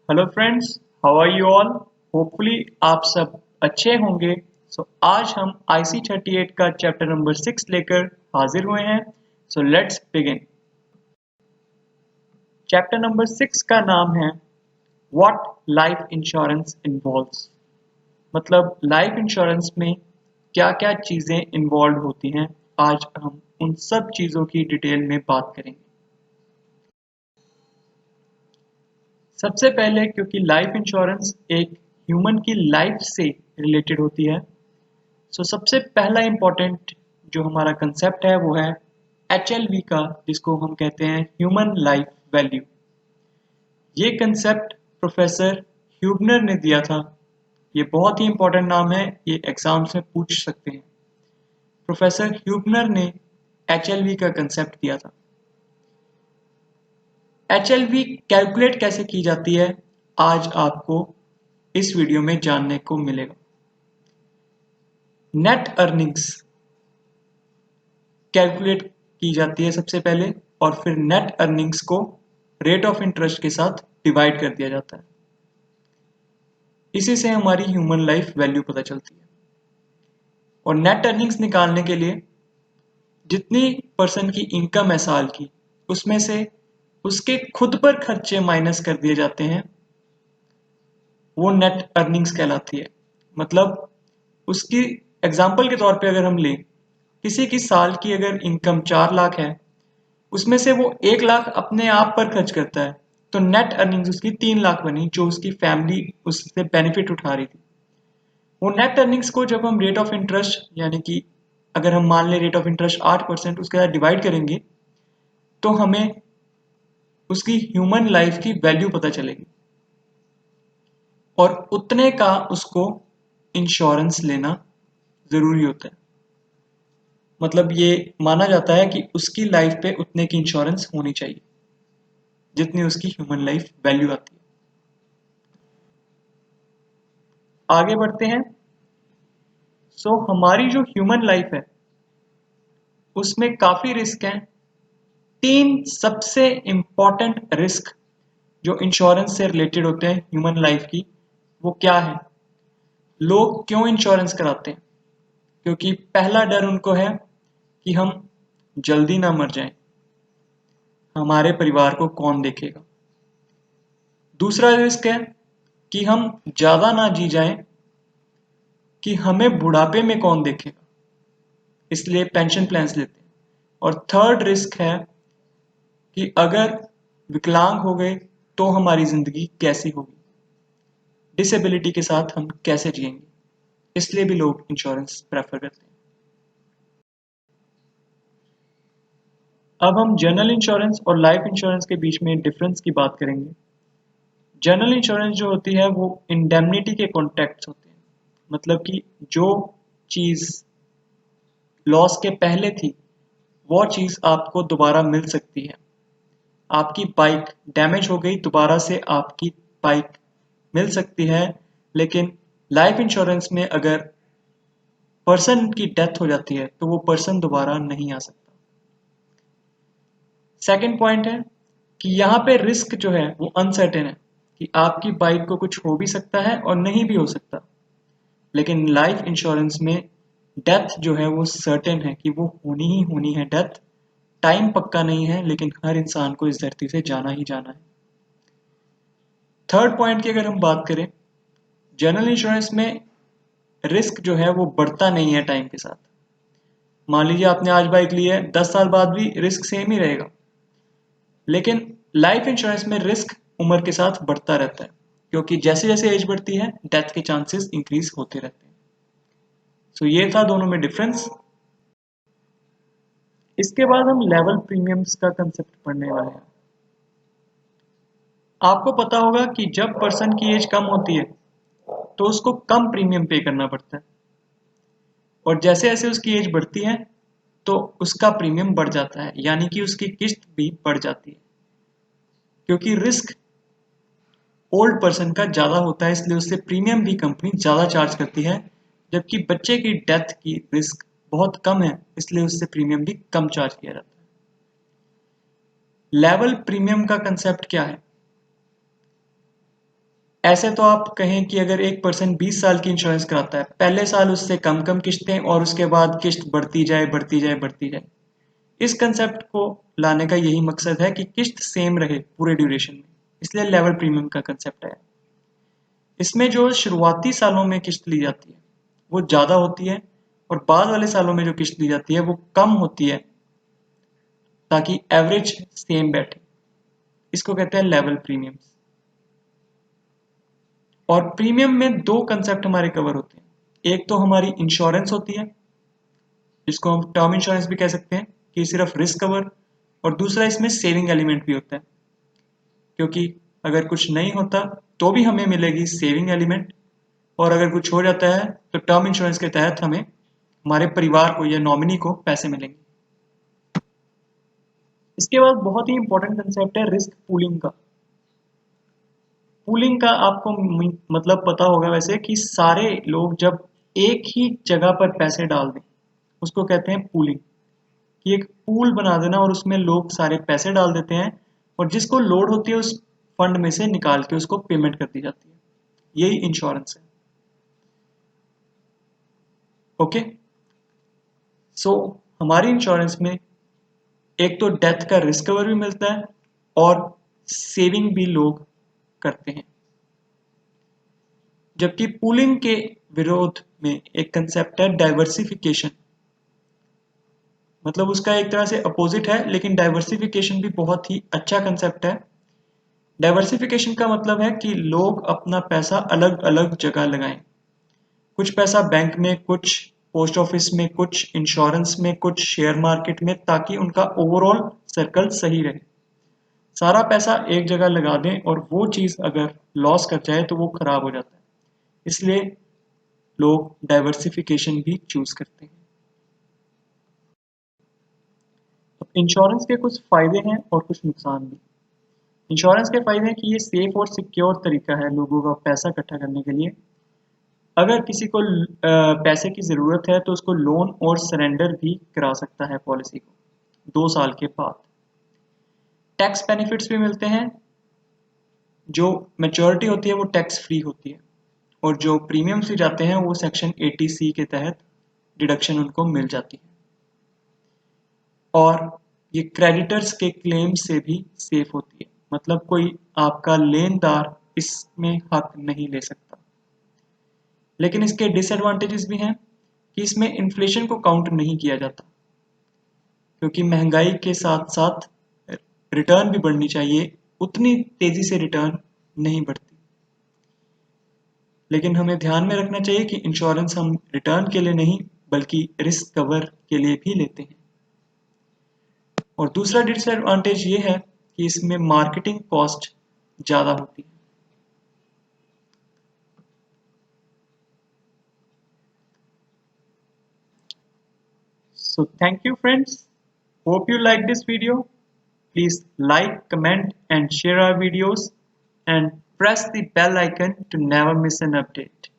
Hello friends, how are you all. Hopefully आप सब अच्छे होंगे। आज हम IC38 का चैप्टर नंबर 6 लेकर हाजिर हुए हैं। Let's begin. चैप्टर नंबर 6 का नाम है व्हाट लाइफ इंश्योरेंस इन्वॉल्व्स। मतलब लाइफ इंश्योरेंस में क्या क्या चीज़ें इन्वॉल्व होती हैं। आज हम उन सब चीज़ों की डिटेल में बात करेंगे। सबसे पहले क्योंकि लाइफ इंश्योरेंस एक ह्यूमन की लाइफ से रिलेटेड होती है, सबसे पहला इम्पोर्टेंट जो हमारा कंसेप्ट है वो है HLV का, जिसको हम कहते हैं ह्यूमन लाइफ वैल्यू। ये कंसेप्ट प्रोफेसर ह्यूबनर ने दिया था। ये बहुत ही इम्पोर्टेंट नाम है, ये एग्जाम्स में पूछ सकते हैं। प्रोफेसर ह्यूबनर ने HLV का कंसेप्ट दिया था। HLV कैलकुलेट कैसे की जाती है, आज आपको इस वीडियो में जानने को मिलेगा। नेट अर्निंग्स कैलकुलेट की जाती है सबसे पहले, और फिर नेट अर्निंग्स को रेट ऑफ इंटरेस्ट के साथ डिवाइड कर दिया जाता है। इसी से हमारी ह्यूमन लाइफ वैल्यू पता चलती है। और नेट अर्निंग्स निकालने के लिए जितनी पर्सन की इनकम है साल की, उसमें से उसके खुद पर खर्चे माइनस कर दिए जाते हैं, वो नेट अर्निंग्स कहलाती है। मतलब उसकी एग्जाम्पल के तौर पे अगर हम लें, किसी की साल की अगर इनकम 4 लाख है, उसमें से वो 1 लाख अपने आप पर खर्च करता है, तो नेट अर्निंग्स उसकी 3 लाख बनी, जो उसकी फैमिली उससे बेनिफिट उठा रही थी। वो नेट अर्निंग्स को जब हम रेट ऑफ इंटरेस्ट, यानी कि अगर हम मान लें रेट ऑफ इंटरेस्ट 8%, उसके साथ डिवाइड करेंगे तो हमें उसकी ह्यूमन लाइफ की वैल्यू पता चलेगी। और उतने का उसको इंश्योरेंस लेना जरूरी होता है। मतलब ये माना जाता है कि उसकी लाइफ पे उतने की इंश्योरेंस होनी चाहिए जितनी उसकी ह्यूमन लाइफ वैल्यू आती है। आगे बढ़ते हैं। हमारी जो ह्यूमन लाइफ है उसमें काफी रिस्क हैं। 3 सबसे इंपॉर्टेंट रिस्क जो इंश्योरेंस से रिलेटेड होते हैं ह्यूमन लाइफ की, वो क्या है। लोग क्यों इंश्योरेंस कराते हैं? क्योंकि पहला डर उनको है कि हम जल्दी ना मर जाएं, हमारे परिवार को कौन देखेगा। दूसरा रिस्क है कि हम ज्यादा ना जी जाएं, कि हमें बुढ़ापे में कौन देखेगा, इसलिए पेंशन प्लान्स लेते हैं। और थर्ड रिस्क है कि अगर विकलांग हो गए तो हमारी जिंदगी कैसी होगी, डिसेबिलिटी के साथ हम कैसे जिएंगे, इसलिए भी लोग इंश्योरेंस प्रेफर करते हैं। अब हम जनरल इंश्योरेंस और लाइफ इंश्योरेंस के बीच में डिफरेंस की बात करेंगे। जनरल इंश्योरेंस जो होती है वो इंडेमनिटी के कॉन्ट्रैक्ट्स होते हैं। मतलब कि जो चीज लॉस के पहले थी वो चीज आपको दोबारा मिल सकती है। आपकी बाइक डैमेज हो गई, दोबारा से आपकी बाइक मिल सकती है। लेकिन लाइफ इंश्योरेंस में अगर पर्सन की डेथ हो जाती है तो वो पर्सन दोबारा नहीं आ सकता। सेकंड पॉइंट है कि यहाँ पे रिस्क जो है वो अनसर्टेन है, कि आपकी बाइक को कुछ हो भी सकता है और नहीं भी हो सकता। लेकिन लाइफ इंश्योरेंस में डेथ जो है वो सर्टेन है कि वो होनी ही होनी है डेथ। टाइम पक्का नहीं है, लेकिन हर इंसान को इस धरती से जाना ही जाना है। थर्ड पॉइंट की अगर हम बात करें, जनरल इंश्योरेंस में रिस्क जो है वो बढ़ता नहीं है टाइम के साथ। मान लीजिए आपने आज बाइक ली है, 10 साल बाद भी रिस्क सेम ही रहेगा। लेकिन लाइफ इंश्योरेंस में रिस्क उम्र के साथ बढ़ता रहता है, क्योंकि जैसे जैसे एज बढ़ती है डेथ के चांसेस इंक्रीज होते रहते हैं। ये था दोनों में डिफरेंस। इसके बाद हम लेवल प्रीमियम्स का कंसेप्ट पढ़ने वाले हैं। आपको पता होगा कि जब पर्सन की एज कम होती है तो उसको कम प्रीमियम पे करना पड़ता है, और जैसे जैसे उसकी एज बढ़ती है तो उसका प्रीमियम बढ़ जाता है, यानी कि उसकी किस्त भी बढ़ जाती है। क्योंकि रिस्क ओल्ड पर्सन का ज्यादा होता है, इसलिए उससे प्रीमियम भी कंपनी ज्यादा चार्ज करती है। जबकि बच्चे की डेथ की रिस्क बहुत कम है, इसलिए उससे प्रीमियम भी कम चार्ज किया जाता है। लेवल प्रीमियम का कंसेप्ट क्या है? ऐसे तो आप कहें कि अगर एक पर्सन 20 साल की इंश्योरेंस कराता है, पहले साल उससे कम कम किस्तें और उसके बाद किस्त बढ़ती जाए बढ़ती जाए बढ़ती जाए। इस कंसेप्ट को लाने का यही मकसद है कि किस्त सेम रहे पूरे ड्यूरेशन में, इसलिए लेवल प्रीमियम का कंसेप्ट है। इसमें जो शुरुआती सालों में किस्त ली जाती है वो ज़्यादा होती है और बाद वाले सालों में जो किस्त ली जाती है वो कम होती है, ताकि एवरेज सेम बैठे। इसको कहते हैं लेवल प्रीमियम्स। और प्रीमियम में दो कंसेप्ट हमारे कवर होते हैं। एक तो हमारी इंश्योरेंस होती है, जिसको हम टर्म इंश्योरेंस भी कह सकते हैं, कि सिर्फ रिस्क कवर, और दूसरा इसमें सेविंग एलिमेंट भी होता है, क्योंकि अगर कुछ नहीं होता तो भी हमें मिलेगी सेविंग एलिमेंट, और अगर कुछ हो जाता है तो टर्म इंश्योरेंस के तहत हमें हमारे परिवार को या नॉमिनी को पैसे मिलेंगे। इसके बाद बहुत ही इंपॉर्टेंट कंसेप्ट है रिस्क पूलिंग का। पूलिंग का आपको मतलब पता होगा वैसे, कि सारे लोग जब एक ही जगह पर पैसे डाल दें उसको कहते हैं पूलिंग। कि एक पूल बना देना और उसमें लोग सारे पैसे डाल देते हैं और जिसको लोड होती है उस फंड में से निकाल के उसको पेमेंट कर दी जाती है। यही इंश्योरेंस है। ओके, सो हमारी इंश्योरेंस में एक तो डेथ का रिस्क कवर भी मिलता है और सेविंग भी लोग करते हैं। जबकि पूलिंग के विरोध में एक कंसेप्ट है डाइवर्सिफिकेशन। मतलब उसका एक तरह से अपोजिट है, लेकिन डाइवर्सिफिकेशन भी बहुत ही अच्छा कंसेप्ट है। डाइवर्सिफिकेशन का मतलब है कि लोग अपना पैसा अलग अलग जगह लगाएं। कुछ पैसा बैंक में, कुछ पोस्ट ऑफिस में, कुछ इंश्योरेंस में, कुछ शेयर मार्केट में, ताकि उनका ओवरऑल सर्कल सही रहे। सारा पैसा एक जगह लगा दें और वो चीज़ अगर लॉस कर जाए तो वो खराब हो जाता है। इसलिए लोग डाइवर्सिफिकेशन भी चूज करते हैं। अब इंश्योरेंस के कुछ फायदे हैं और कुछ नुकसान भी। इंश्योरेंस के फायदे हैं कि ये सेफ और सिक्योर तरीका है लोगों का पैसा इकट्ठा करने के लिए। अगर किसी को पैसे की ज़रूरत है तो उसको लोन और सरेंडर भी करा सकता है पॉलिसी को 2 साल के बाद। टैक्स बेनिफिट्स भी मिलते हैं। जो मैच्योरिटी होती है वो टैक्स फ्री होती है और जो प्रीमियम्स भी जाते हैं वो सेक्शन 80C के तहत डिडक्शन उनको मिल जाती है। और ये क्रेडिटर्स के क्लेम से भी सेफ होती है, मतलब कोई आपका लेनदार इसमें हक नहीं ले सकता। लेकिन इसके डिसएडवांटेजेस भी हैं कि इसमें इन्फ्लेशन को काउंट नहीं किया जाता, क्योंकि महंगाई के साथ साथ रिटर्न भी बढ़नी चाहिए, उतनी तेजी से रिटर्न नहीं बढ़ती। लेकिन हमें ध्यान में रखना चाहिए कि इंश्योरेंस हम रिटर्न के लिए नहीं बल्कि रिस्क कवर के लिए भी लेते हैं। और दूसरा डिसएडवांटेज ये है कि इसमें मार्केटिंग कॉस्ट ज़्यादा होती है। So thank you friends. Hope you like this video. Please like, comment and share our videos and press the bell icon to never miss an update.